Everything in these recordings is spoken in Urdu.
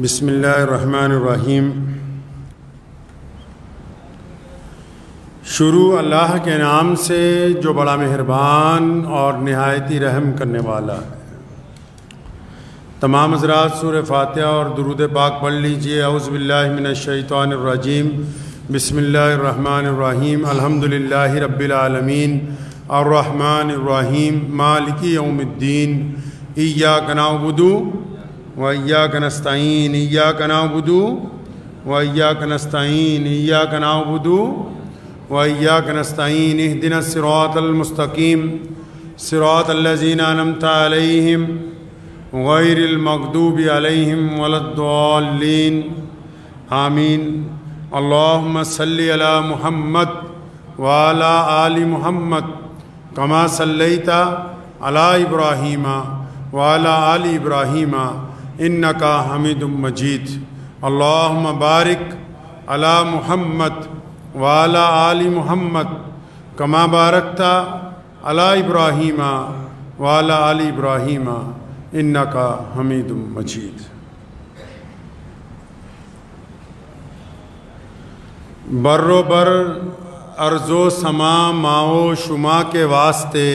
بسم اللہ الرحمن الرحیم۔ شروع اللہ کے نام سے جو بڑا مہربان اور نہایتی رحم کرنے والا ہے۔ تمام حضرات سورہ فاتحہ اور درود پاک پڑھ لیجئے۔ اعوذ باللہ من الشیطان الرجیم، بسم اللہ الرحمن الرحیم۔ الحمدللہ رب العالمین، الرحمن الرحیم، مالک یوم الدین، ایاک نعبد وإياك نستعين، إياك نعبد وإياك نستعين، إياك نعبد وإياك نستعين، اهدنا الصراط المستقيم صراط الذين أنعمت عليهم غير المغضوب عليهم ولا الضالين آمين۔ اللهم صل على محمد وعلى آل محمد كما صليت على إبراهيم وعلى آل إبراهيم إنك حميد مجيد۔ اللهم بارك على محمد وعلى آل محمد كما باركت على إبراهيم وعلى آل إبراهيم إنك حميد مجيد۔ بر و بر ارض و سما ماؤ شما کے واسطے،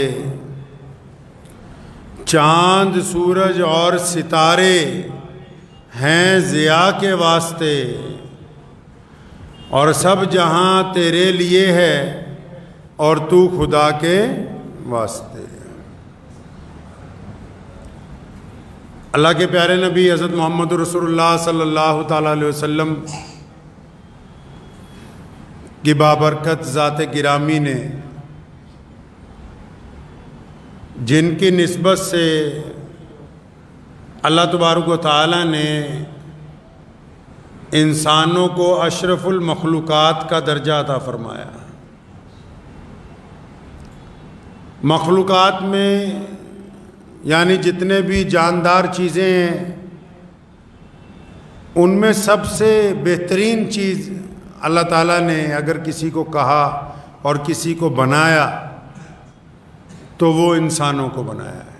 چاند سورج اور ستارے ہیں ضیاء کے واسطے، اور سب جہاں تیرے لیے ہے اور تو خدا کے واسطے۔ اللہ کے پیارے نبی حضرت محمد رسول اللہ صلی اللہ تعالیٰ علیہ وسلم کی بابرکت ذات گرامی نے، جن کی نسبت سے اللہ تبارک و تعالیٰ نے انسانوں کو اشرف المخلوقات کا درجہ عطا فرمایا۔ مخلوقات میں یعنی جتنے بھی جاندار چیزیں ہیں، ان میں سب سے بہترین چیز اللہ تعالیٰ نے اگر کسی کو کہا اور کسی کو بنایا تو وہ انسانوں کو بنایا ہے،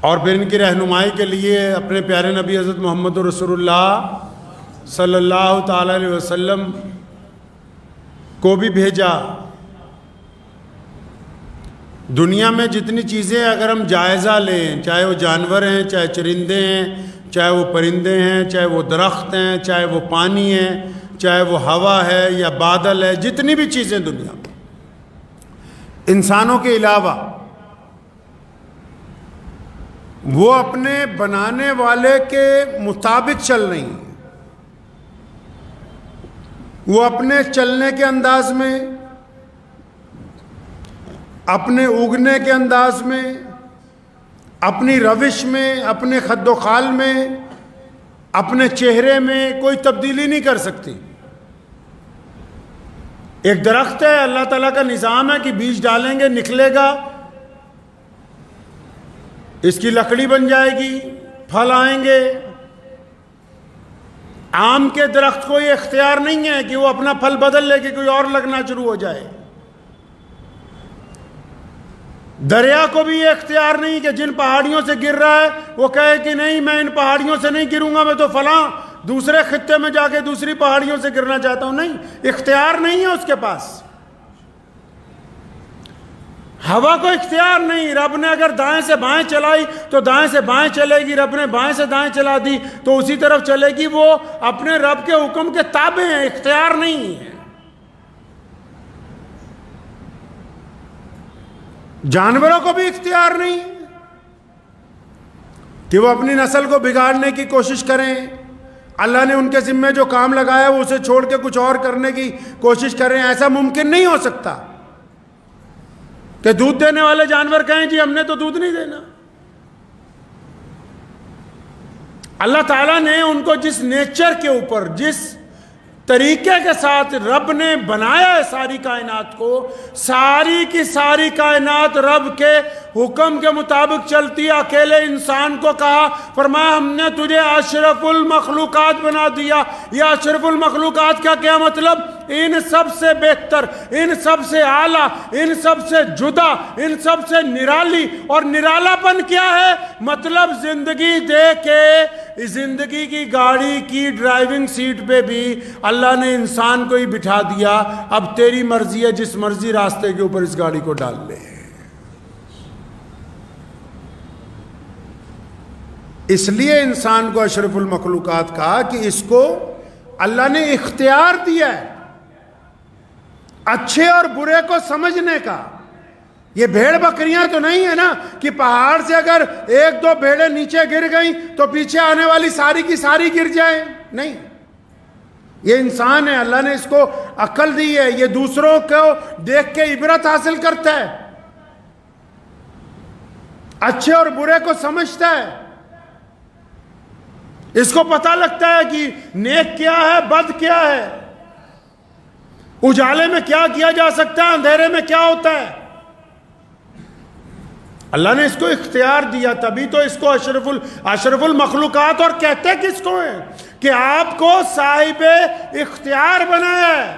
اور پھر ان کی رہنمائی کے لیے اپنے پیارے نبی حضرت محمد رسول اللہ صلی اللہ تعالیٰ علیہ وسلم کو بھی بھیجا۔ دنیا میں جتنی چیزیں اگر ہم جائزہ لیں، چاہے وہ جانور ہیں، چاہے چرندے ہیں، چاہے وہ پرندے ہیں، چاہے وہ درخت ہیں، چاہے وہ پانی ہے، چاہے وہ ہوا ہے یا بادل ہے، جتنی بھی چیزیں دنیا میں انسانوں کے علاوہ، وہ اپنے بنانے والے کے مطابق چل رہی ہیں۔ وہ اپنے چلنے کے انداز میں، اپنے اگنے کے انداز میں، اپنی روش میں، اپنے خد و خال میں، اپنے چہرے میں کوئی تبدیلی نہیں کر سکتی۔ ایک درخت ہے، اللہ تعالیٰ کا نظام ہے کہ بیج ڈالیں گے نکلے گا، اس کی لکڑی بن جائے گی، پھل آئیں گے۔ آم کے درخت کو یہ اختیار نہیں ہے کہ وہ اپنا پھل بدل لے کے کوئی اور لگنا شروع ہو جائے۔ دریا کو بھی یہ اختیار نہیں کہ جن پہاڑیوں سے گر رہا ہے وہ کہے کہ نہیں میں ان پہاڑیوں سے نہیں گروں گا، میں تو فلاں دوسرے خطے میں جا کے دوسری پہاڑیوں سے گرنا چاہتا ہوں۔ نہیں، اختیار نہیں ہے اس کے پاس۔ ہوا کو اختیار نہیں، رب نے اگر دائیں سے بائیں چلائی تو دائیں سے بائیں چلے گی، رب نے بائیں سے دائیں چلا دی تو اسی طرف چلے گی۔ وہ اپنے رب کے حکم کے تابع ہیں، اختیار نہیں ہے۔ جانوروں کو بھی اختیار نہیں کہ وہ اپنی نسل کو بگاڑنے کی کوشش کریں۔ اللہ نے ان کے ذمے جو کام لگایا وہ اسے چھوڑ کے کچھ اور کرنے کی کوشش کریں، ایسا ممکن نہیں ہو سکتا کہ دودھ دینے والے جانور کہیں جی ہم نے تو دودھ نہیں دینا۔ اللہ تعالیٰ نے ان کو جس نیچر کے اوپر، جس طریقے کے ساتھ رب نے بنایا ہے ساری کائنات کو، ساری کی ساری کائنات رب کے حکم کے مطابق چلتی ہے۔ اکیلے انسان کو کہا، فرمایا ہم نے تجھے اشرف المخلوقات بنا دیا۔ یہ اشرف المخلوقات کا کیا مطلب؟ ان سب سے بہتر، ان سب سے اعلیٰ، ان سب سے جدا، ان سب سے نرالی۔ اور نرالا پن کیا ہے؟ مطلب زندگی دے کے زندگی کی گاڑی کی ڈرائیونگ سیٹ پہ بھی اللہ نے انسان کو ہی بٹھا دیا، اب تیری مرضی ہے، جس مرضی راستے کے اوپر اس گاڑی کو ڈال لے۔ اس لیے انسان کو اشرف المخلوقات کہا کہ اس کو اللہ نے اختیار دیا ہے اچھے اور برے کو سمجھنے کا۔ یہ بھیڑ بکریاں تو نہیں ہے نا کہ پہاڑ سے اگر ایک دو بھیڑیں نیچے گر گئیں تو پیچھے آنے والی ساری کی ساری گر جائیں، نہیں۔ یہ انسان ہے، اللہ نے اس کو عقل دی ہے، یہ دوسروں کو دیکھ کے عبرت حاصل کرتا ہے، اچھے اور برے کو سمجھتا ہے، اس کو پتہ لگتا ہے کہ نیک کیا ہے، بد کیا ہے، اجالے میں کیا کیا جا سکتا ہے، اندھیرے میں کیا ہوتا ہے۔ اللہ نے اس کو اختیار دیا، تبھی تو اس کو اشرف المخلوقات، اور کہتے کس کو ہیں کہ آپ کو صاحب اختیار بنایا ہے،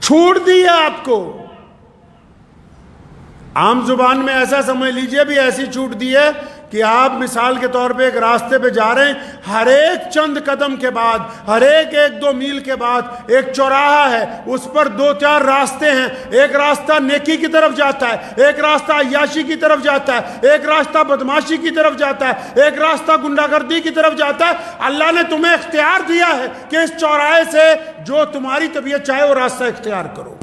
چھوٹ دی ہے آپ کو۔ عام زبان میں ایسا سمجھ لیجئے بھی ایسی چھوٹ دی ہے کہ آپ مثال کے طور پہ ایک راستے پہ جا رہے ہیں، ہر ایک چند قدم کے بعد، ہر ایک دو میل کے بعد ایک چوراہا ہے، اس پر دو چار راستے ہیں، ایک راستہ نیکی کی طرف جاتا ہے، ایک راستہ عیاشی کی طرف جاتا ہے، ایک راستہ بدماشی کی طرف جاتا ہے، ایک راستہ گنڈا گردی کی طرف جاتا ہے۔ اللہ نے تمہیں اختیار دیا ہے کہ اس چوراہے سے جو تمہاری طبیعت چاہے وہ راستہ اختیار کرو،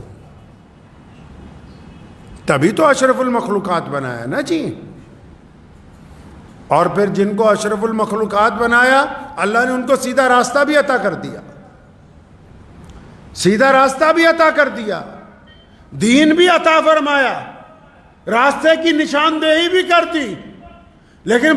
تبھی تو اشرف المخلوقات بنایا نا جی۔ اور پھر جن کو اشرف المخلوقات بنایا، اللہ نے ان کو سیدھا راستہ بھی عطا کر دیا، سیدھا راستہ بھی عطا کر دیا، دین بھی عطا فرمایا، راستے کی نشاندہی بھی کر دی۔ لیکن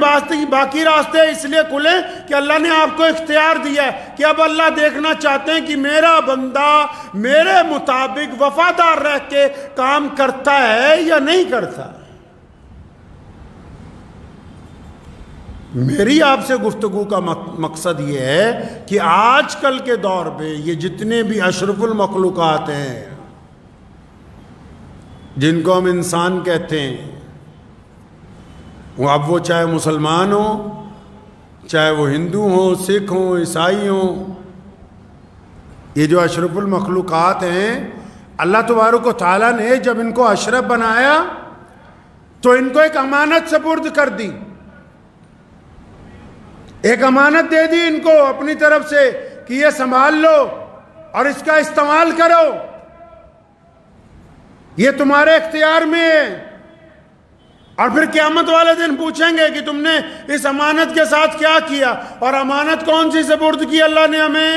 باقی راستے اس لیے کھلے کہ اللہ نے آپ کو اختیار دیا ہے کہ اب اللہ دیکھنا چاہتے ہیں کہ میرا بندہ میرے مطابق وفادار رہ کے کام کرتا ہے یا نہیں کرتا۔ میری آپ سے گفتگو کا مقصد یہ ہے کہ آج کل کے دور پہ یہ جتنے بھی اشرف المخلوقات ہیں جن کو ہم انسان کہتے ہیں، اب وہ چاہے مسلمان ہوں، چاہے وہ ہندو ہوں، سکھ ہوں، عیسائی ہوں، یہ جو اشرف المخلوقات ہیں، اللہ تبارک و تعالیٰ نے جب ان کو اشرف بنایا تو ان کو ایک امانت سپرد کر دی، ایک امانت دے دی ان کو اپنی طرف سے کہ یہ سنبھال لو اور اس کا استعمال کرو، یہ تمہارے اختیار میں ہے۔ اور پھر قیامت والے دن پوچھیں گے کہ تم نے اس امانت کے ساتھ کیا کیا، اور امانت کون سی سپرد کی اللہ نے ہمیں؟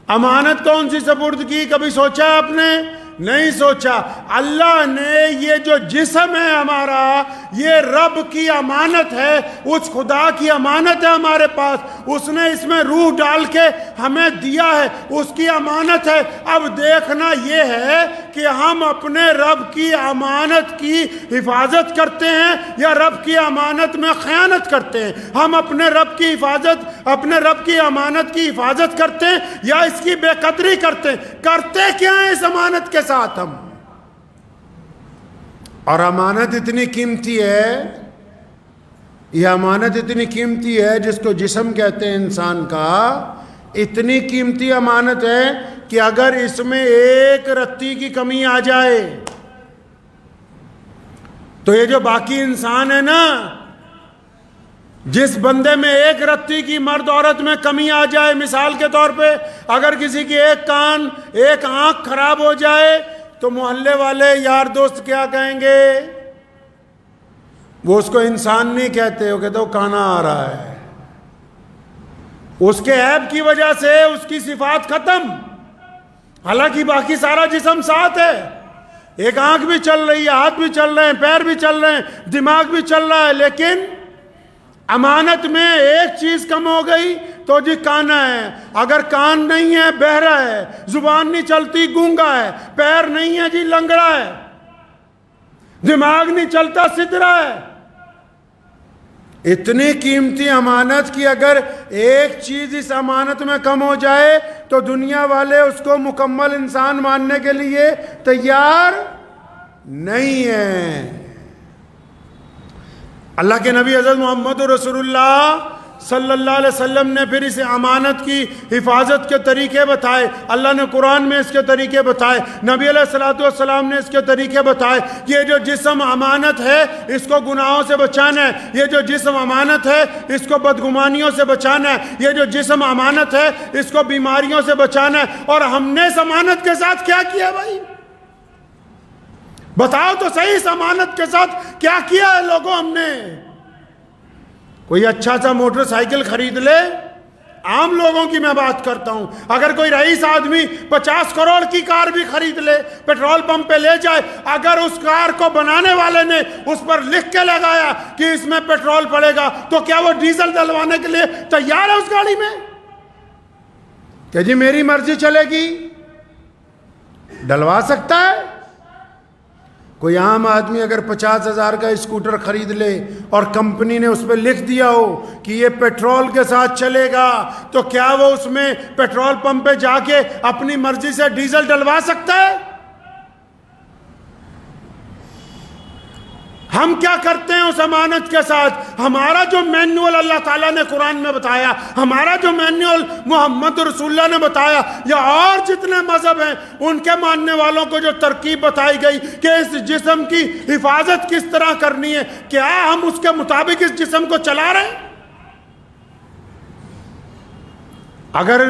امانت کون سی سپرد کی؟ کبھی سوچا آپ نے؟ نہیں سوچا۔ اللہ نے یہ جو جسم ہے ہمارا، یہ رب کی امانت ہے، اس خدا کی امانت ہے ہمارے پاس، اس نے اس میں روح ڈال کے ہمیں دیا ہے، اس کی امانت ہے۔ اب دیکھنا یہ ہے کہ ہم اپنے رب کی امانت کی حفاظت کرتے ہیں یا رب کی امانت میں خیانت کرتے ہیں۔ ہم اپنے رب کی حفاظت، اپنے رب کی امانت کی حفاظت کرتے ہیں یا اس کی بے قدری کرتے ہیں؟ کرتے کیا ہیں اس امانت کے ساتھ ہم؟ اور امانت اتنی قیمتی ہے، یہ امانت اتنی قیمتی ہے جس کو جسم کہتے ہیں انسان کا، اتنی قیمتی امانت ہے کہ اگر اس میں ایک رتی کی کمی آ جائے تو یہ جو باقی انسان ہے نا، جس بندے میں ایک رتی کی مرد عورت میں کمی آ جائے، مثال کے طور پہ اگر کسی کی ایک کان ایک آنکھ خراب ہو جائے تو محلے والے یار دوست کیا کہیں گے؟ وہ اس کو انسان نہیں کہتے، وہ کہتے وہ کانا آ رہا ہے، اس کے عیب کی وجہ سے اس کی صفات ختم، حالانکہ باقی سارا جسم ساتھ ہے، ایک آنکھ بھی چل رہی ہے، ہاتھ بھی چل رہے ہیں، پیر بھی چل رہے ہیں، دماغ بھی چل رہا ہے، لیکن امانت میں ایک چیز کم ہو گئی تو جی کانا ہے، اگر کان نہیں ہے بہرا ہے، زبان نہیں چلتی گونگا ہے، پیر نہیں ہے جی لنگڑا ہے۔ دماغ نہیں چلتا، سدرا ہے۔ اتنی قیمتی امانت کی اگر ایک چیز اس امانت میں کم ہو جائے تو دنیا والے اس کو مکمل انسان ماننے کے لیے تیار نہیں ہیں۔ اللہ کے نبی حضرت محمد رسول اللہ صلی اللہ علیہ وسلم نے پھر اس امانت کی حفاظت کے طریقے بتائے۔ اللہ نے قرآن میں اس کے طریقے بتائے، نبی علیہ الصلوۃ والسلام نے اس کے طریقے بتائے۔ یہ جو جسم امانت ہے اس کو گناہوں سے بچانا ہے، یہ جو جسم امانت ہے اس کو بدگمانیوں سے بچانا ہے، یہ جو جسم امانت ہے اس کو بیماریوں سے بچانا ہے۔ اور ہم نے اس امانت کے ساتھ کیا کیا بھائی؟ بتاؤ تو صحیح، اس امانت کے ساتھ کیا کیا ہے لوگوں ہم نے؟ کوئی اچھا سا موٹر سائیکل خرید لے، عام لوگوں کی میں بات کرتا ہوں۔ اگر کوئی رئیس آدمی 50 کروڑ کی کار بھی خرید لے، پیٹرول پمپ پہ لے جائے، اگر اس کار کو بنانے والے نے اس پر لکھ کے لگایا کہ اس میں پیٹرول پڑے گا، تو کیا وہ ڈیزل ڈلوانے کے لیے تیار ہے اس گاڑی میں؟ کہ جی میری مرضی چلے گی، ڈلوا سکتا ہے؟ کوئی عام آدمی اگر 50,000 کا اسکوٹر خرید لے اور کمپنی نے اس پہ لکھ دیا ہو کہ یہ پیٹرول کے ساتھ چلے گا، تو کیا وہ اس میں پیٹرول پمپ پہ جا کے اپنی مرضی سے ڈیزل ڈلوا سکتا ہے؟ ہم کیا کرتے ہیں اس امانت کے ساتھ؟ ہمارا جو مینول اللہ تعالیٰ نے قرآن میں بتایا، ہمارا جو مینول محمد رسول اللہ نے بتایا، یا اور جتنے مذہب ہیں ان کے ماننے والوں کو جو ترکیب بتائی گئی کہ اس جسم کی حفاظت کس طرح کرنی ہے، کیا ہم اس کے مطابق اس جسم کو چلا رہے ہیں؟ اگر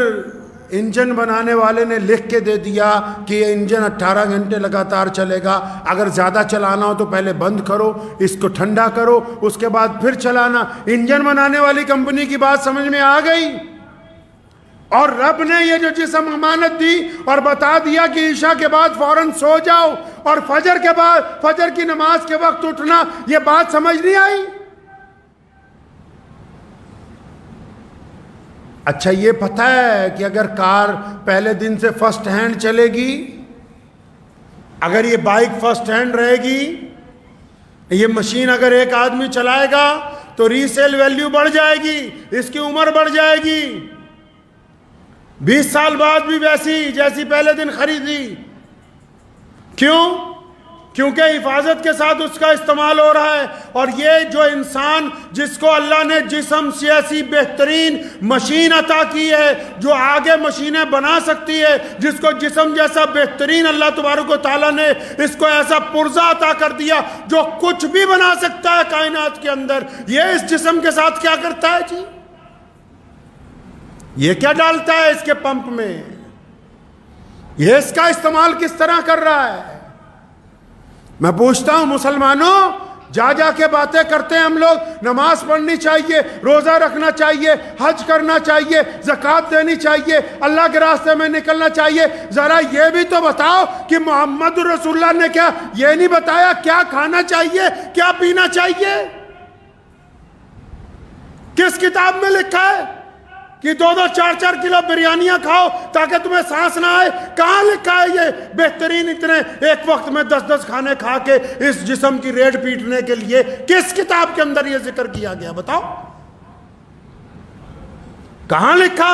انجن بنانے والے نے لکھ کے دے دیا کہ یہ انجن 18 گھنٹے لگاتار چلے گا، اگر زیادہ چلانا ہو تو پہلے بند کرو، اس کو ٹھنڈا کرو، اس کے بعد پھر چلانا، انجن بنانے والی کمپنی کی بات سمجھ میں آ گئی۔ اور رب نے یہ جو جسم امانت دی اور بتا دیا کہ عشاء کے بعد فوراً سو جاؤ اور فجر کے بعد فجر کی نماز کے وقت اٹھنا، یہ بات سمجھ نہیں آئی؟ اچھا یہ پتہ ہے کہ اگر کار پہلے دن سے فرسٹ ہینڈ چلے گی، اگر یہ بائک فرسٹ ہینڈ رہے گی، یہ مشین اگر ایک آدمی چلائے گا تو ریسیل ویلیو بڑھ جائے گی، اس کی عمر بڑھ جائے گی، 20 سال بعد بھی ویسی جیسی پہلے دن خریدی۔ کیوں؟ کیونکہ حفاظت کے ساتھ اس کا استعمال ہو رہا ہے۔ اور یہ جو انسان جس کو اللہ نے جسم سے ایسی بہترین مشین عطا کی ہے جو آگے مشینیں بنا سکتی ہے، جس کو جسم جیسا بہترین اللہ تبارک و تعالیٰ نے اس کو ایسا پرزہ عطا کر دیا جو کچھ بھی بنا سکتا ہے کائنات کے اندر، یہ اس جسم کے ساتھ کیا کرتا ہے جی؟ یہ کیا ڈالتا ہے اس کے پمپ میں؟ یہ اس کا استعمال کس طرح کر رہا ہے؟ میں پوچھتا ہوں مسلمانوں، جا جا کے باتیں کرتے ہیں ہم لوگ، نماز پڑھنی چاہیے، روزہ رکھنا چاہیے، حج کرنا چاہیے، زکوٰۃ دینی چاہیے، اللہ کے راستے میں نکلنا چاہیے، ذرا یہ بھی تو بتاؤ کہ محمد رسول اللہ نے کیا یہ نہیں بتایا کیا کھانا چاہیے، کیا پینا چاہیے؟ کس کتاب میں لکھا ہے کہ 2-2 4-4 کلو بریانیاں کھاؤ تاکہ تمہیں سانس نہ آئے؟ کہاں لکھا ہے یہ بہترین اتنے ایک وقت میں 10-10 کھانے کھا کے اس جسم کی ریڑھ پیٹنے کے لیے؟ کس کتاب کے اندر یہ ذکر کیا گیا بتاؤ؟ کہاں لکھا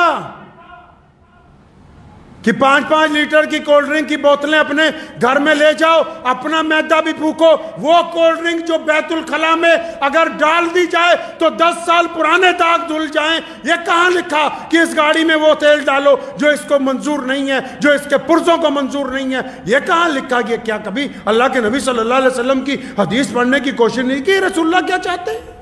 کہ 5-5 لیٹر کی کولڈ ڈرنک کی بوتلیں اپنے گھر میں لے جاؤ، اپنا میدا بھی پھونکو، وہ کولڈ ڈرنک جو بیت الخلا میں اگر ڈال دی جائے تو 10 سال پرانے داغ دھل جائیں؟ یہ کہاں لکھا کہ اس گاڑی میں وہ تیل ڈالو جو اس کو منظور نہیں ہے، جو اس کے پرزوں کو منظور نہیں ہے؟ یہ کہاں لکھا؟ یہ کیا کبھی اللہ کے نبی صلی اللہ علیہ وسلم کی حدیث پڑھنے کی کوشش نہیں کی؟ رسول اللہ کیا چاہتے ہیں؟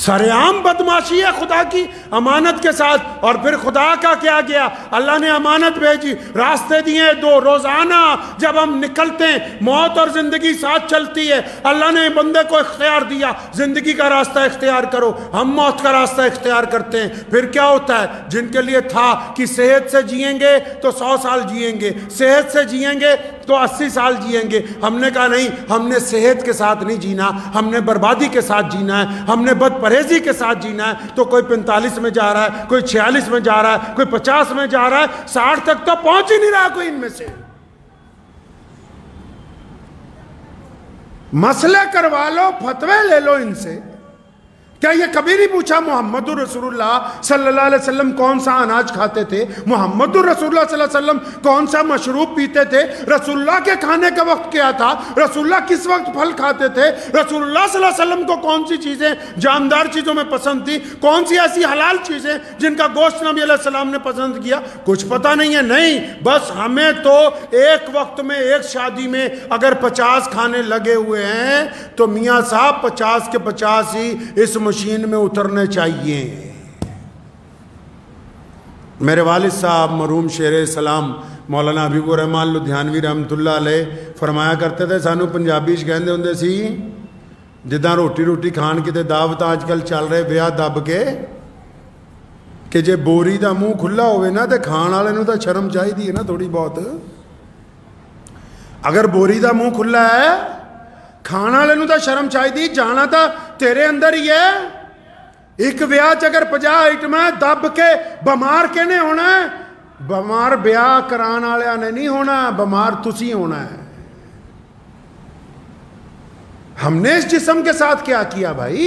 سرعام بدماشی ہے خدا کی امانت کے ساتھ۔ اور پھر خدا کا کیا گیا؟ اللہ نے امانت بھیجی، راستے دیے 2، روزانہ جب ہم نکلتے ہیں موت اور زندگی ساتھ چلتی ہے، اللہ نے بندے کو اختیار دیا زندگی کا راستہ اختیار کرو، ہم موت کا راستہ اختیار کرتے ہیں۔ پھر کیا ہوتا ہے؟ جن کے لیے تھا کہ صحت سے جئیں گے تو 100 سال جئیں گے، صحت سے جئیں گے تو 80 سال جئیں گے، ہم نے کہا نہیں، ہم نے صحت کے ساتھ نہیں جینا، ہم نے بربادی کے ساتھ جینا ہے، ہم نے بد پرہیزی کے ساتھ جینا ہے۔ تو کوئی 45 میں جا رہا ہے، کوئی 46 میں جا رہا ہے، کوئی 50 میں جا رہا ہے، 60 تک تو پہنچ ہی نہیں رہا کوئی ان میں سے۔ مسئلے کروا لو، فتوے لے لو ان سے. کیا یہ کبھی نہیں پوچھا محمد رسول اللہ صلی اللہ علیہ وسلم کون سا اناج کھاتے تھے؟ محمد رسول اللہ صلی اللہ علیہ وسلم کون سا مشروب پیتے تھے؟ رسول اللہ کے کھانے کا وقت کیا تھا؟ رسول اللہ کس وقت پھل کھاتے تھے؟ رسول اللہ صلی اللہ علیہ وسلم کو کون سی چیزیں جاندار چیزوں میں پسند تھی؟ کون سی ایسی حلال چیزیں جن کا گوشت نبی علیہ السلام نے پسند کیا؟ کچھ پتہ نہیں ہے. نہیں، بس ہمیں تو ایک وقت میں ایک شادی میں اگر 50 کھانے لگے ہوئے ہیں تو میاں صاحب 50 کے 50 ہی اس مشین میں اترنے چاہیے. میرے والد صاحب مرحوم شیر اسلام مولانا حبیب الرحمان لدھیانوی رحمت اللہ علیہ فرمایا کرتے تھے سانو پنجابی کہندے ہوندے سی جداں روٹی کھان کتے دعوت اج کل چل رہے بیاہ دب کے کہ جے بوری دا منہ کھلا ہوئے نا تے کھان والے نوں تے شرم چاہیدی ہے نا تھوڑی بہت. اگر بوری دا منہ کھلا ہے کھان والے نوں تے شرم چاہیدی. جانا تا تیرے اندر ہی ہے. ایک بیاہ چ اگر 50 آئٹم ہے دب کے بیمار کہنے ہونا ہے؟ بیمار بیاہ کران والے نے نہیں ہونا، بیمار تسی ہونا ہے. ہم نے اس جسم کے ساتھ کیا کیا بھائی؟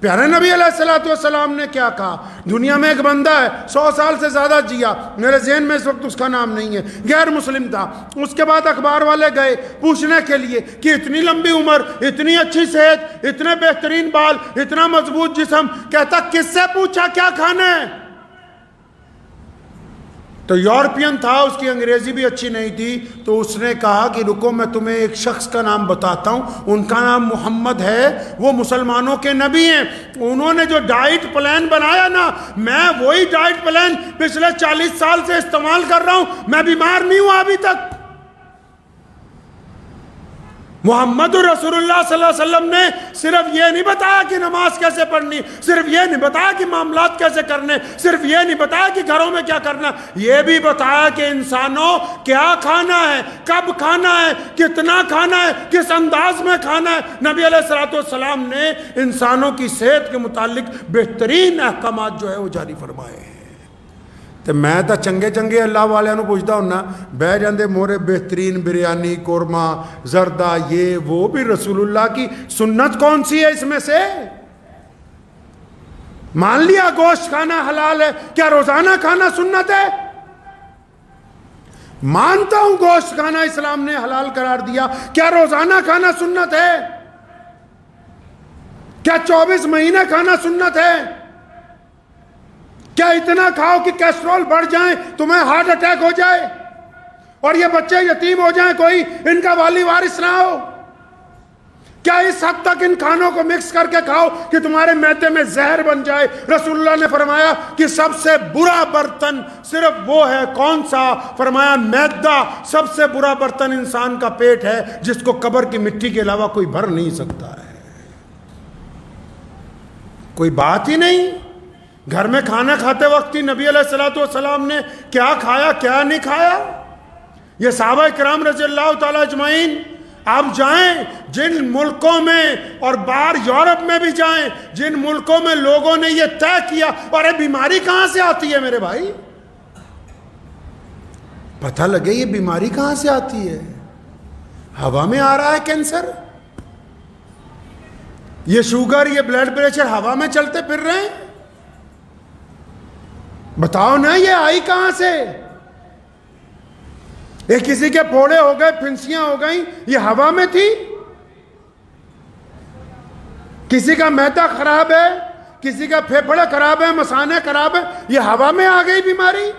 پیارے نبی علیہ السلام نے کیا کہا؟ دنیا میں ایک بندہ ہے 100 سال سے زیادہ جیا، میرے ذہن میں اس وقت اس کا نام نہیں ہے، غیر مسلم تھا. اس کے بعد اخبار والے گئے پوچھنے کے لیے کہ اتنی لمبی عمر، اتنی اچھی صحت، اتنے بہترین بال، اتنا مضبوط جسم. کہتا کس سے پوچھا کیا کھانا ہے؟ تو یورپین تھا، اس کی انگریزی بھی اچھی نہیں تھی، تو اس نے کہا کہ رکو میں تمہیں ایک شخص کا نام بتاتا ہوں، ان کا نام محمد ہے، وہ مسلمانوں کے نبی ہیں. انہوں نے جو ڈائٹ پلان بنایا نا، میں وہی ڈائٹ پلان پچھلے 40 سال سے استعمال کر رہا ہوں، میں بیمار نہیں ہوا ابھی تک. محمد رسول اللہ صلی اللہ علیہ وسلم نے صرف یہ نہیں بتایا کہ نماز کیسے پڑھنی، صرف یہ نہیں بتایا کہ معاملات کیسے کرنے، صرف یہ نہیں بتایا کہ گھروں میں کیا کرنا، یہ بھی بتایا کہ انسانوں کیا کھانا ہے، کب کھانا ہے، کتنا کھانا ہے، کس انداز میں کھانا ہے. نبی علیہ السلام نے انسانوں کی صحت کے متعلق بہترین احکامات جو ہے وہ جاری فرمائے ہیں. تو میں تو چنگے اللہ والوں پوچھتا ہوں نا، بہ جاندے مورے بہترین بریانی، قورمہ، زردہ، یہ وہ بھی رسول اللہ کی سنت کون سی ہے اس میں سے؟ مان لیا گوشت کھانا حلال ہے، کیا روزانہ کھانا سنت ہے؟ مانتا ہوں گوشت کھانا اسلام نے حلال قرار دیا، کیا روزانہ کھانا سنت ہے؟ کیا 24 مہینے کھانا سنت ہے؟ کیا اتنا کھاؤ کہ کیسٹرول بڑھ جائیں، تمہیں ہارٹ اٹیک ہو جائے اور یہ بچے یتیم ہو جائیں، کوئی ان کا والی وارث نہ ہو؟ کیا اس حد تک ان کھانوں کو مکس کر کے کھاؤ کہ تمہارے معدے میں زہر بن جائے؟ رسول اللہ نے فرمایا کہ سب سے برا برتن صرف وہ ہے، کون سا؟ فرمایا معدہ. سب سے برا برتن انسان کا پیٹ ہے، جس کو قبر کی مٹی کے علاوہ کوئی بھر نہیں سکتا ہے. کوئی بات ہی نہیں. گھر میں کھانا کھاتے وقت ہی نبی علیہ السلام نے کیا کھایا کیا نہیں کھایا؟ یہ صحابہ کرام رضی اللہ تعالی اجمعین، آپ جائیں جن ملکوں میں اور باہر یورپ میں بھی جائیں، جن ملکوں میں لوگوں نے یہ طے کیا، اور یہ بیماری کہاں سے آتی ہے میرے بھائی؟ پتہ لگے یہ بیماری کہاں سے آتی ہے. ہوا میں آ رہا ہے کینسر، یہ شوگر، یہ بلڈ پریشر ہوا میں چلتے پھر رہے ہیں. بتاؤ نا یہ آئی کہاں سے؟ ایک کسی کے پھوڑے ہو گئے، پھنسیاں ہو گئیں، یہ ہوا میں تھی. کسی کا معدہ خراب ہے، کسی کا پھیپھڑے خراب ہے، مثانے خراب ہے، یہ ہوا میں آ گئی بیماری.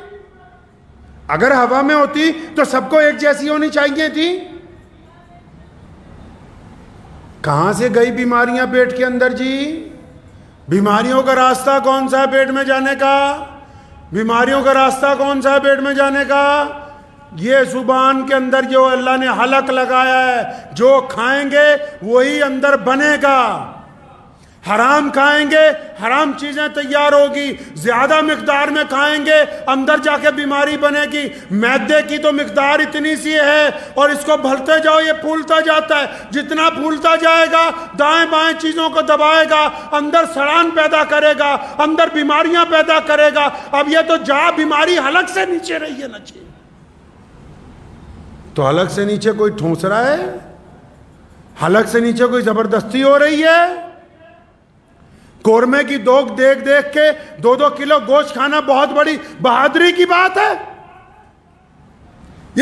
اگر ہوا میں ہوتی تو سب کو ایک جیسی ہونی چاہیے تھی. کہاں سے گئی بیماریاں پیٹ کے اندر جی؟ بیماریوں کا راستہ کون سا ہے پیٹ میں جانے کا؟ بیماریوں کا راستہ کون سا ہے پیٹ میں جانے کا؟ یہ زبان کے اندر جو اللہ نے حلق لگایا ہے، جو کھائیں گے وہی اندر بنے گا. حرام کھائیں گے حرام چیزیں تیار ہوگی، زیادہ مقدار میں کھائیں گے اندر جا کے بیماری بنے گی. معدے کی تو مقدار اتنی سی ہے اور اس کو بھرتے جاؤ یہ پھولتا جاتا ہے. جتنا پھولتا جائے گا دائیں بائیں چیزوں کو دبائے گا، اندر سڑان پیدا کرے گا، اندر بیماریاں پیدا کرے گا. اب یہ تو جا بیماری حلق سے نیچے رہی ہے نا. تو حلق سے نیچے کوئی ٹھونس رہا ہے؟ حلق سے نیچے کوئی زبردستی ہو رہی ہے؟ قورمے کی دوگ دیکھ دیکھ کے 2-2 کلو گوشت کھانا بہت بڑی بہادری کی بات ہے؟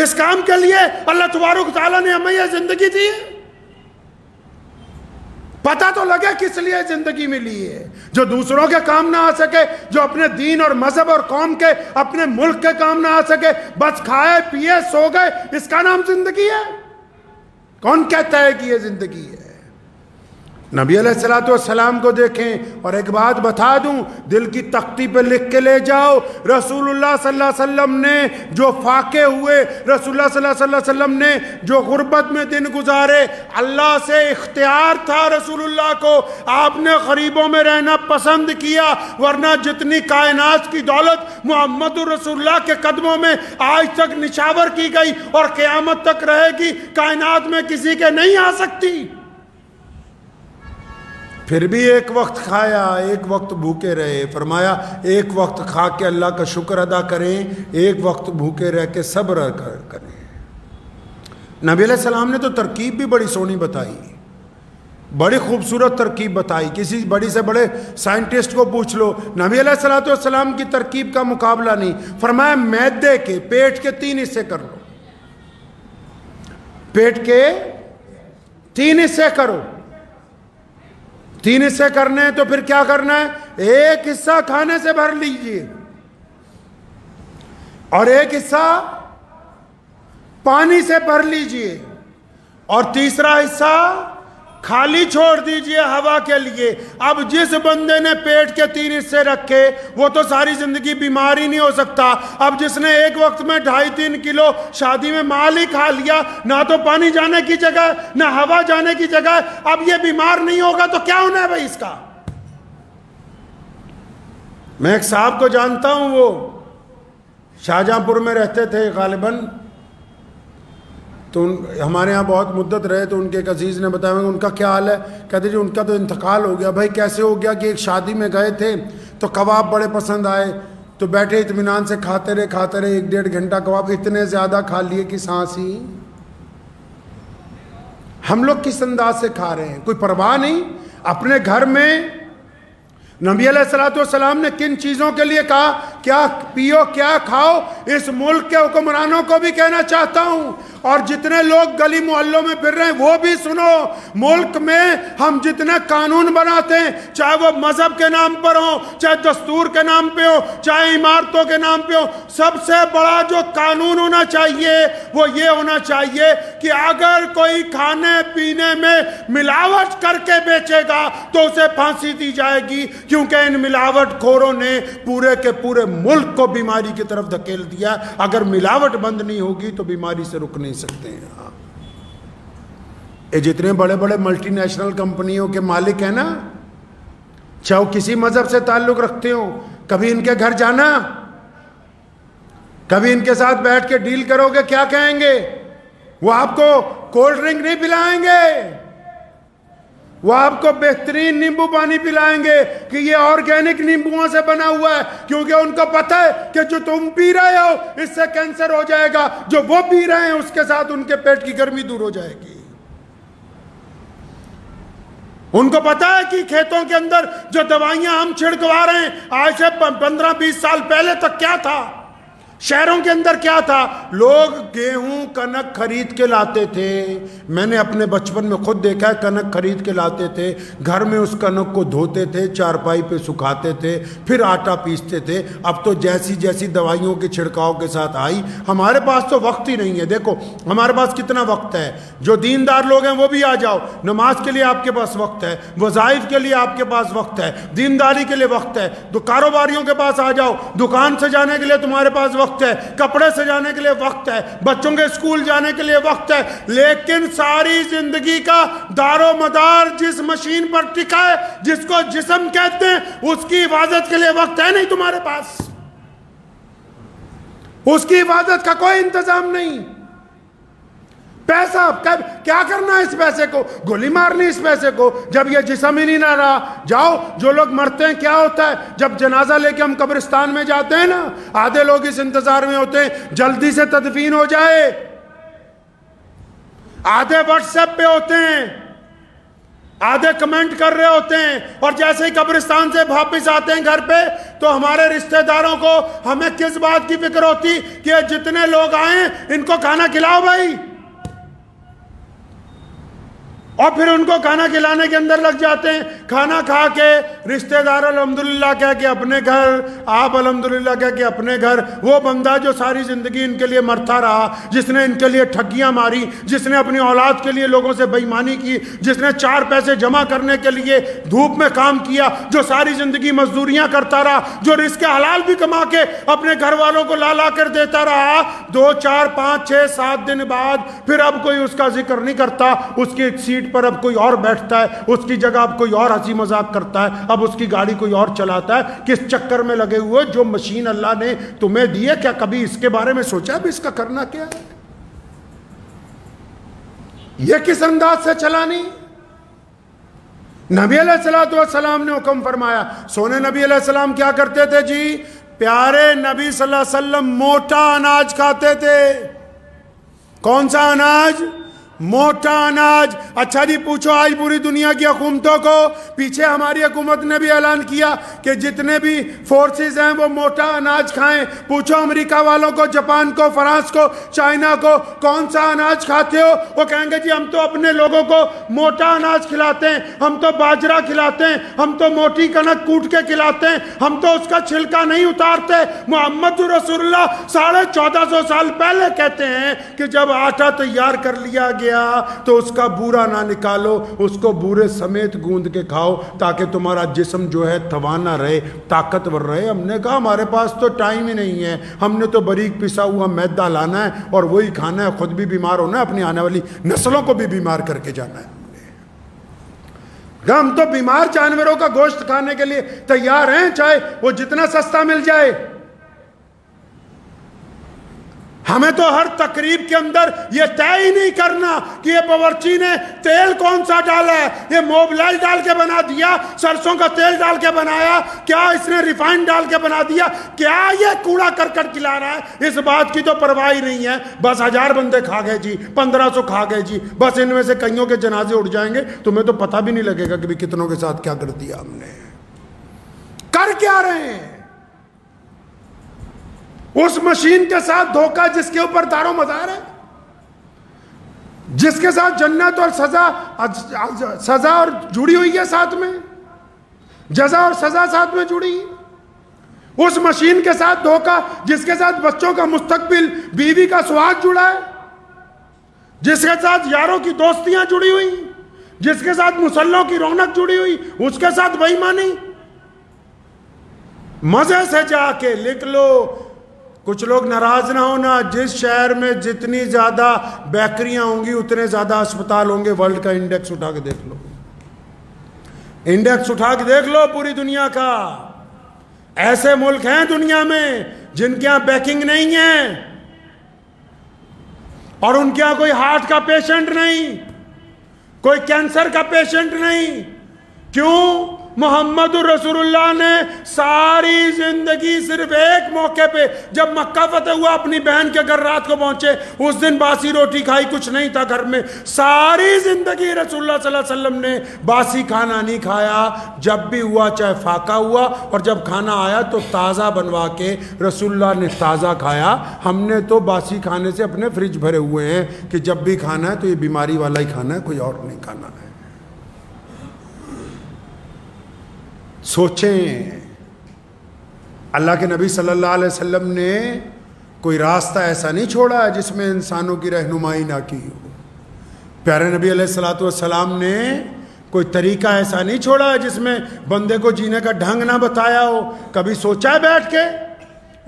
اس کام کے لیے اللہ تبارک تعالیٰ نے ہمیں یہ زندگی دی ہے؟ پتہ تو لگے کس لیے زندگی ملی ہے، جو دوسروں کے کام نہ آ سکے، جو اپنے دین اور مذہب اور قوم کے اپنے ملک کے کام نہ آ سکے، بس کھائے پیے سو گئے، اس کا نام زندگی ہے؟ کون کہتا ہے کہ یہ زندگی ہے؟ نبی علیہ السلام کو دیکھیں، اور ایک بات بتا دوں، دل کی تختی پہ لکھ کے لے جاؤ، رسول اللہ صلی اللہ علیہ وسلم نے جو فاقے ہوئے، رسول اللہ صلی اللہ علیہ وسلم نے جو غربت میں دن گزارے، اللہ سے اختیار تھا رسول اللہ کو، آپ نے غریبوں میں رہنا پسند کیا، ورنہ جتنی کائنات کی دولت محمد رسول اللہ کے قدموں میں آج تک نچھاور کی گئی اور قیامت تک رہے گی، کائنات میں کسی کے نہیں آ سکتی۔ پھر بھی ایک وقت کھایا، ایک وقت بھوکے رہے، فرمایا ایک وقت کھا کے اللہ کا شکر ادا کریں، ایک وقت بھوکے رہ کے صبر کریں۔ نبی علیہ السلام نے تو ترکیب بھی بڑی سونی بتائی، بڑی خوبصورت ترکیب بتائی، کسی بڑی سے بڑے سائنٹسٹ کو پوچھ لو، نبی علیہ السلام کی ترکیب کا مقابلہ نہیں۔ فرمایا معدے کے، پیٹ کے 3 حصے کر لو، پیٹ کے 3 حصے کرو، 3 حصے کرنے ہیں تو پھر کیا کرنا ہے؟ ایک حصہ کھانے سے بھر لیجئے اور ایک حصہ پانی سے بھر لیجئے، اور تیسرا حصہ خالی چھوڑ دیجئے ہوا کے لیے۔ اب جس بندے نے پیٹ کے 3 حصے رکھے وہ تو ساری زندگی بیمار ہی نہیں ہو سکتا۔ اب جس نے ایک وقت میں 2.5-3 کلو شادی میں مال ہی کھا لیا، نہ تو پانی جانے کی جگہ نہ ہوا جانے کی جگہ، اب یہ بیمار نہیں ہوگا تو کیا ہونا ہے بھائی اس کا؟ میں ایک صاحب کو جانتا ہوں، وہ شاہجہاں پور میں رہتے تھے غالباً، تو ہمارے ہاں بہت مدت رہے، تو ان کے ایک عزیز نے بتایا ان کا کیا حال ہے، کہتے جی ان کا تو انتقال ہو گیا۔ بھائی کیسے ہو گیا؟ کہ ایک شادی میں گئے تھے تو کباب بڑے پسند آئے، تو بیٹھے اطمینان سے کھاتے رہے 1-1.5 گھنٹہ کباب، اتنے زیادہ کھا لیے کہ سانس ہی۔ ہم لوگ کس انداز سے کھا رہے ہیں؟ کوئی پرواہ نہیں۔ اپنے گھر میں نبی علیہ السلام نے کن چیزوں کے لیے کہا کیا پیو کیا کھاؤ، اس ملک کے حکمرانوں کو بھی کہنا چاہتا ہوں، اور جتنے لوگ گلی محلوں میں پھر رہے ہیں وہ بھی سنو۔ ملک میں ہم جتنے قانون بناتے ہیں، چاہے وہ مذہب کے نام پر ہوں، چاہے دستور کے نام پہ ہو، چاہے عمارتوں کے نام پہ ہو، سب سے بڑا جو قانون ہونا چاہیے وہ یہ ہونا چاہیے کہ اگر کوئی کھانے پینے میں ملاوٹ کر کے بیچے گا تو اسے پھانسی دی جائے گی، کیونکہ ان ملاوٹ خوروں نے پورے کے پورے ملک کو بیماری کی طرف دھکیل دیا۔ اگر ملاوٹ بند نہیں ہوگی تو بیماری سے رک نہیں سکتے ہیں۔ یہ جتنے بڑے بڑے ملٹی نیشنل کمپنیوں کے مالک ہیں نا، چاہے وہ کسی مذہب سے تعلق رکھتے ہوں، کبھی ان کے گھر جانا، کبھی ان کے ساتھ بیٹھ کے ڈیل کرو گے، کیا کہیں گے؟ وہ آپ کو کولڈ ڈرنک نہیں پلائیں گے، وہ آپ کو بہترین نیمبو پانی پلائیں گے کہ یہ آرگینک نیمبوؤں سے بنا ہوا ہے، کیونکہ ان کو پتہ ہے کہ جو تم پی رہے ہو اس سے کینسر ہو جائے گا، جو وہ پی رہے ہیں اس کے ساتھ ان کے پیٹ کی گرمی دور ہو جائے گی۔ ان کو پتہ ہے کہ کھیتوں کے اندر جو دوائیاں ہم چھڑکوا رہے ہیں آج سے 15-20 سال پہلے تک کیا تھا، شہروں کے اندر کیا تھا؟ لوگ گیہوں کنک خرید کے لاتے تھے۔ میں نے اپنے بچپن میں خود دیکھا ہے، کنک خرید کے لاتے تھے، گھر میں اس کنک کو دھوتے تھے، چارپائی پہ سکھاتے تھے، پھر آٹا پیستے تھے۔ اب تو جیسی جیسی دوائیوں کے چھڑکاؤ کے ساتھ آئی، ہمارے پاس تو وقت ہی نہیں ہے۔ دیکھو ہمارے پاس کتنا وقت ہے، جو دیندار لوگ ہیں وہ بھی آ جاؤ، نماز کے لیے آپ کے پاس وقت ہے، وظائف کے لیے آپ کے پاس وقت ہے، دینداری کے لیے وقت ہے، تو کاروباریوں کے پاس آ جاؤ، دکان سے جانے کے لیے تمہارے پاس وقت ہے، کپڑے سے جانے کے لیے وقت ہے، بچوں کے اسکول جانے کے لیے وقت ہے، لیکن ساری زندگی کا دار و مدار جس مشین پر ٹکا ہے، جس کو جسم کہتے ہیں، اس کی حفاظت کے لیے وقت ہے نہیں تمہارے پاس، اس کی حفاظت کا کوئی انتظام نہیں۔ پیسہ کیا کرنا ہے اس پیسے کو؟ گولی مارنی اس پیسے کو، جب یہ جسم ہی نہیں نہ رہا۔ جاؤ، جو لوگ مرتے ہیں کیا ہوتا ہے، جب جنازہ لے کے ہم قبرستان میں جاتے ہیں نا، آدھے لوگ اس انتظار میں ہوتے ہیں جلدی سے تدفین ہو جائے، آدھے واٹس ایپ پہ ہوتے ہیں آدھے کمنٹ کر رہے ہوتے ہیں، اور جیسے ہی قبرستان سے واپس آتے ہیں گھر پہ تو ہمارے رشتہ داروں کو ہمیں کس بات کی فکر ہوتی کہ جتنے لوگ آئیں ان کو کھانا کھلاؤ بھائی، اور پھر ان کو کھانا کھلانے کے اندر لگ جاتے ہیں. کھانا کھا کے رشتہ دار الحمدللہ کہہ کے اپنے گھر، آپ الحمدللہ کہہ کے اپنے گھر. وہ بندہ جو ساری زندگی ان کے لیے مرتا رہا، جس نے ان کے لیے ٹھگیاں ماری، جس نے اپنی اولاد کے لیے لوگوں سے بے ایمانی کی، جس نے 4 پیسے جمع کرنے کے لیے دھوپ میں کام کیا، جو ساری زندگی مزدوریاں کرتا رہا، جو رزق حلال بھی کما کے اپنے گھر والوں کو لا لا کر دیتا رہا، 2 4 5 6 7 دن بعد پھر اب کوئی اس کا ذکر نہیں کرتا. اس کی سیٹ پر اب کوئی اور بیٹھتا ہے، اس کی جگہ اب کوئی اور ہنسی مذاق کرتا ہے، اب اس کی گاڑی کوئی اور چلاتا ہے. کس چکر میں لگے ہوئے؟ جو مشین اللہ نے تمہیں دی ہے، کیا کبھی اس کے بارے میں سوچا ہے بھی اس کا کرنا کیا ہے؟ یہ کس انداز سے چلانی؟ نبی علیہ السلام نے حکم فرمایا. سونے نبی علیہ السلام کیا کرتے تھے جی؟ پیارے نبی صلی اللہ علیہ وسلم موٹا اناج کھاتے تھے. کون سا اناج؟ موٹا اناج. اچھا جی پوچھو آج پوری دنیا کی حکومتوں کو، پیچھے ہماری حکومت نے بھی اعلان کیا کہ جتنے بھی فورسز ہیں وہ موٹا اناج کھائیں. پوچھو امریکہ والوں کو، جاپان کو، فرانس کو، چائنا کو، کون سا اناج کھاتے ہو؟ وہ کہیں گے جی ہم تو اپنے لوگوں کو موٹا اناج کھلاتے ہیں، ہم تو باجرہ کھلاتے ہیں، ہم تو موٹی کنک کوٹ کے کھلاتے ہیں، ہم تو اس کا چھلکا نہیں اتارتے. محمد رسول اللہ 1450 سال پہلے کہتے ہیں کہ جب آٹا تیار کر لیا گیا تو اس کا بورا نہ نکالو، اس کو بورے سمیت گوند کے کھاؤ تاکہ تمہارا جسم جو ہے توانا رہے، طاقتور رہے. ہم نے کہا ہمارے پاس تو ٹائم ہی نہیں ہے، ہم نے تو باریک پسا ہوا میدا لانا ہے اور وہی کھانا ہے، خود بھی بیمار ہونا ہے، اپنی آنے والی نسلوں کو بھی بیمار کر کے جانا ہے. ہم تو بیمار جانوروں کا گوشت کھانے کے لیے تیار ہیں، چاہے وہ جتنا سستا مل جائے. ہمیں تو ہر تقریب کے اندر یہ طے ہی نہیں کرنا کہ یہ باورچی نے تیل کون سا ڈالا ہے، یہ موبلائل ڈال کے بنا دیا، سرسوں کا تیل ڈال کے بنایا، کیا اس نے ریفائن ڈال کے بنا دیا، کیا یہ کوڑا کرکٹ کھلا رہا ہے. اس بات کی تو پرواہ ہی نہیں ہے. بس 1000 بندے کھا گئے جی، 1500 کھا گئے جی، بس ان میں سے کئیوں کے جنازے اٹھ جائیں گے، تمہیں تو پتہ بھی نہیں لگے گا کہ کتنوں کے ساتھ کیا کر دیا ہم نے. کر کیا رہے ہیں؟ اس مشین کے ساتھ دھوکہ جس کے اوپر دار و مدار ہے، جس کے ساتھ جنت اور سزا اور جڑی ہوئی ہے، ساتھ میں جزا اور سزا ساتھ میں جڑی. اس مشین کے ساتھ دھوکہ جس کے ساتھ بچوں کا مستقبل، بیوی کا سہاگ جڑا ہے، جس کے ساتھ یاروں کی دوستیاں جڑی ہوئی، جس کے ساتھ مسلوں کی رونق جڑی ہوئی، اس کے ساتھ بے ایمانی. مزے سے جا کے لکھ لو. کچھ لوگ ناراض نہ ہونا، جس شہر میں جتنی زیادہ بیکریاں ہوں گی اتنے زیادہ اسپتال ہوں گے. ورلڈ کا انڈیکس اٹھا کے دیکھ لو، انڈیکس اٹھا کے دیکھ لو پوری دنیا کا. ایسے ملک ہیں دنیا میں جن کے ہاں بیکنگ نہیں ہے اور ان کے ہاں کوئی ہارٹ کا پیشنٹ نہیں، کوئی کینسر کا پیشنٹ نہیں. کیوں؟ محمد رسول اللہ نے ساری زندگی صرف ایک موقع پہ جب مکہ فتح ہوا اپنی بہن کے گھر رات کو پہنچے، اس دن باسی روٹی کھائی، کچھ نہیں تھا گھر میں. ساری زندگی رسول اللہ صلی اللہ علیہ وسلم نے باسی کھانا نہیں کھایا. جب بھی ہوا چاہے فاقہ ہوا، اور جب کھانا آیا تو تازہ بنوا کے رسول اللہ نے تازہ کھایا. ہم نے تو باسی کھانے سے اپنے فریج بھرے ہوئے ہیں کہ جب بھی کھانا ہے تو یہ بیماری والا ہی کھانا ہے، کوئی اور نہیں کھانا ہے. سوچیں، اللہ کے نبی صلی اللہ علیہ وسلم نے کوئی راستہ ایسا نہیں چھوڑا ہے جس میں انسانوں کی رہنمائی نہ کی ہو. پیارے نبی علیہ السلام نے کوئی طریقہ ایسا نہیں چھوڑا ہے جس میں بندے کو جینے کا ڈھنگ نہ بتایا ہو. کبھی سوچا ہے بیٹھ کے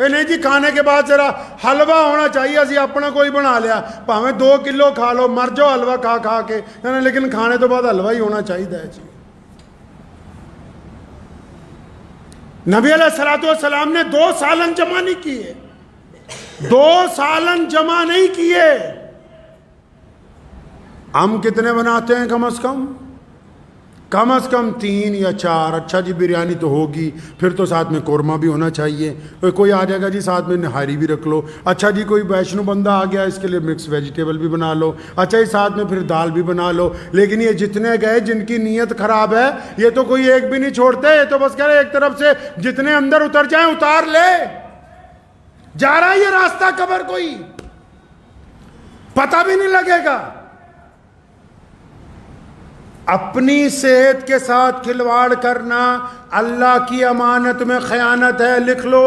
نہیں جی کھانے کے بعد ذرا حلوہ ہونا چاہیے، اسی اپنا کوئی بنا لیا، پاویں 2 کلو کھا لو، مر جاؤ حلوہ کھا کھا کے، لیکن کھانے تو بعد حلوہ ہی ہونا چاہیے جی. نبی علیہ السلام نے 2 سالن جمع نہیں کیے، 2 سالن جمع نہیں کیے. ہم کتنے بناتے ہیں کم از کم؟ کم از کم 3 یا 4. اچھا جی بریانی تو ہوگی, پھر تو ساتھ میں قورمہ بھی ہونا چاہیے. کوئی آ جائے گا جی ساتھ میں نہاری بھی رکھ لو. اچھا جی کوئی ویشنو بندہ آ گیا, اس کے لیے مکس ویجیٹیبل بھی بنا لو. اچھا جی ساتھ میں پھر دال بھی بنا لو. لیکن یہ جتنے گئے جن کی نیت خراب ہے, یہ تو کوئی ایک بھی نہیں چھوڑتے. یہ تو بس کہہ رہے ایک طرف سے جتنے اندر اتر جائیں اتار لے. جا رہا ہے یہ راستہ قبر, کوئی پتہ بھی نہیں لگے گا. اپنی صحت کے ساتھ کھلواڑ کرنا اللہ کی امانت میں خیانت ہے, لکھ لو.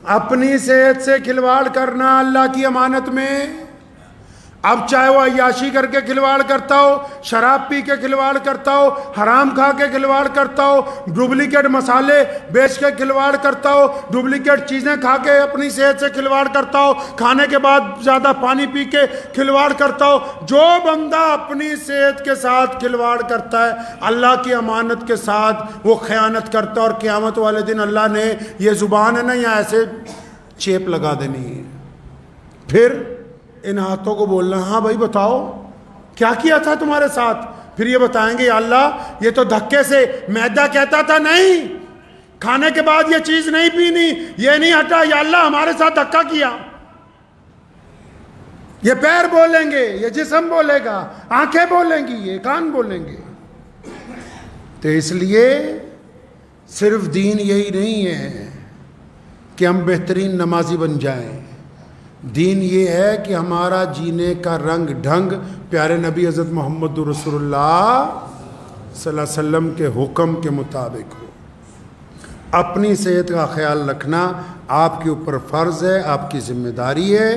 اپنی صحت سے کھلواڑ کرنا اللہ کی امانت میں. اب چاہے وہ عیاشی کر کے کھلواڑ کرتا ہو, شراب پی کے کھلواڑ کرتا ہو, حرام کھا کے کھلواڑ کرتا ہو, ڈپلیکیٹ مسالے بیچ کے کھلواڑ کرتا ہو, ڈپلیکیٹ چیزیں کھا کے اپنی صحت سے کھلواڑ کرتا ہو, کھانے کے بعد زیادہ پانی پی کے کھلواڑ کرتا ہو. جو بندہ اپنی صحت کے ساتھ کھلواڑ کرتا ہے اللہ کی امانت کے ساتھ وہ خیانت کرتا ہے. اور قیامت والے دن اللہ نے یہ زبان ہے نا یہاں ایسے چیپ لگا دینی ہے. پھر ان ہاتھوں کو بولنا, ہاں بھائی بتاؤ کیا کیا تھا تمہارے ساتھ. پھر یہ بتائیں گے یا اللہ یہ تو دھکے سے معدہ کہتا تھا نہیں, کھانے کے بعد یہ چیز نہیں پینی, یہ نہیں ہٹا, یا اللہ ہمارے ساتھ دھکا کیا. یہ پیر بولیں گے, یہ جسم بولے گا, آنکھیں بولیں گی, یہ کان بولیں گے. تو اس لیے صرف دین یہی نہیں ہے کہ ہم بہترین نمازی بن جائیں. دین یہ ہے کہ ہمارا جینے کا رنگ ڈھنگ پیارے نبی حضرت محمد رسول اللہ صلی اللہ علیہ وسلم کے حکم کے مطابق ہو. اپنی صحت کا خیال رکھنا آپ کے اوپر فرض ہے, آپ کی ذمہ داری ہے.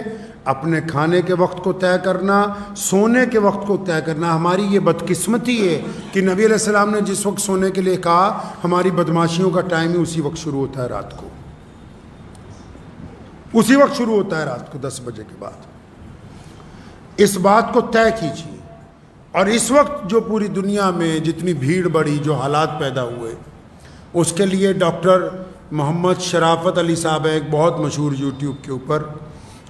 اپنے کھانے کے وقت کو طے کرنا, سونے کے وقت کو طے کرنا. ہماری یہ بدقسمتی ہے کہ نبی علیہ السلام نے جس وقت سونے کے لیے کہا ہماری بدماشیوں کا ٹائم ہی اسی وقت شروع ہوتا ہے رات کو, اسی وقت شروع ہوتا ہے رات کو 10 بجے کے بعد. اس بات کو طے کیجیے. اور اس وقت جو پوری دنیا میں جتنی بھیڑ بڑھی, جو حالات پیدا ہوئے, اس کے لیے ڈاکٹر محمد شرافت علی صاحب ہے, ایک بہت مشہور یوٹیوب کے اوپر,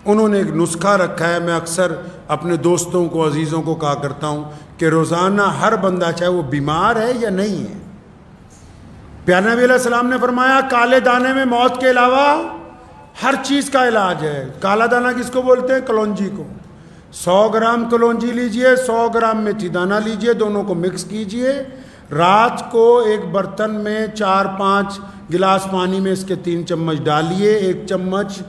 انہوں نے ایک نسخہ رکھا ہے. میں اکثر اپنے دوستوں کو, عزیزوں کو کہا کرتا ہوں کہ روزانہ ہر بندہ چاہے وہ بیمار ہے یا نہیں ہے, پیارے نبی علیہ السلام نے فرمایا کالے دانے میں موت کے علاوہ ہر چیز کا علاج ہے. کالا دانہ کس کو بولتے ہیں؟ کلونجی کو. 100 گرام کلونجی لیجئے, 100 گرام میتھی دانہ لیجئے, دونوں کو مکس کیجئے. رات کو ایک برتن میں 4-5 گلاس پانی میں اس کے 3 چمچ ڈالیے. 1 چمچ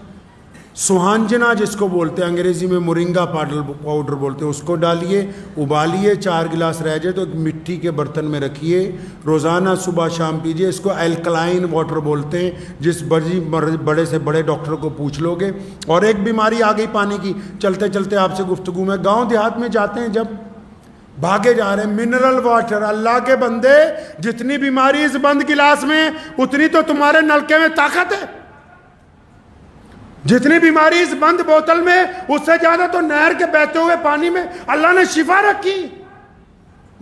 سوہانجنا جس کو بولتے ہیں, انگریزی میں مورنگا پاؤڈر بولتے ہیں, اس کو ڈالیے, ابالیے. 4 گلاس رہ جائے تو ایک مٹی کے برتن میں رکھیے. روزانہ صبح شام پیجئے. اس کو الکلائن واٹر بولتے ہیں. جس بڑے سے بڑے ڈاکٹر کو پوچھ لو گے. اور ایک بیماری آ گئی پانی کی, چلتے چلتے آپ سے گفتگو میں, گاؤں دیہات میں جاتے ہیں جب, بھاگے جا رہے ہیں منرل واٹر. اللہ کے بندے جتنی بیماری اس بند گلاس میں اتنی تو تمہارے نلکے میں طاقت ہے. جتنی بیماری اس بند بوتل میں اس سے زیادہ تو نہر کے بہتے ہوئے پانی میں اللہ نے شفا رکھی.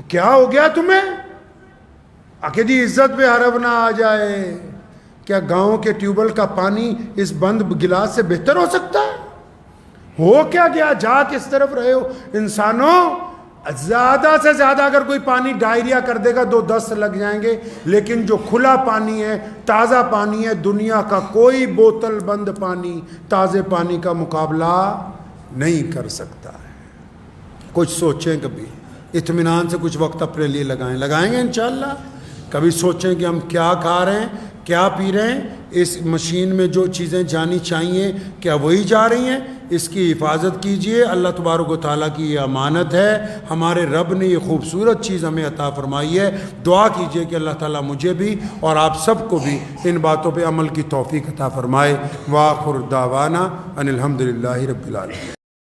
کیا ہو گیا تمہیں؟ آخر جی عزت پہ حرف نہ آ جائے. کیا گاؤں کے ٹیوبل کا پانی اس بند گلاس سے بہتر ہو سکتا ہے؟ ہو کیا گیا؟ جا کس طرف رہے ہو انسانوں؟ زیادہ سے زیادہ اگر کوئی پانی ڈائریا کر دے گا 2-10 لگ جائیں گے, لیکن جو کھلا پانی ہے, تازہ پانی ہے, دنیا کا کوئی بوتل بند پانی تازے پانی کا مقابلہ نہیں کر سکتا ہے. کچھ سوچیں, کبھی اطمینان سے کچھ وقت اپنے لیے لگائیں گے انشاءاللہ. کبھی سوچیں کہ ہم کیا کھا رہے ہیں, کیا پی رہے ہیں, اس مشین میں جو چیزیں جانی چاہیے کیا وہی جا رہی ہیں. اس کی حفاظت کیجئے. اللہ تبارک و تعالیٰ کی یہ امانت ہے. ہمارے رب نے یہ خوبصورت چیز ہمیں عطا فرمائی ہے. دعا کیجئے کہ اللہ تعالیٰ مجھے بھی اور آپ سب کو بھی ان باتوں پہ عمل کی توفیق عطا فرمائے. وآخر دعوانا ان الحمدللہ رب العالمین.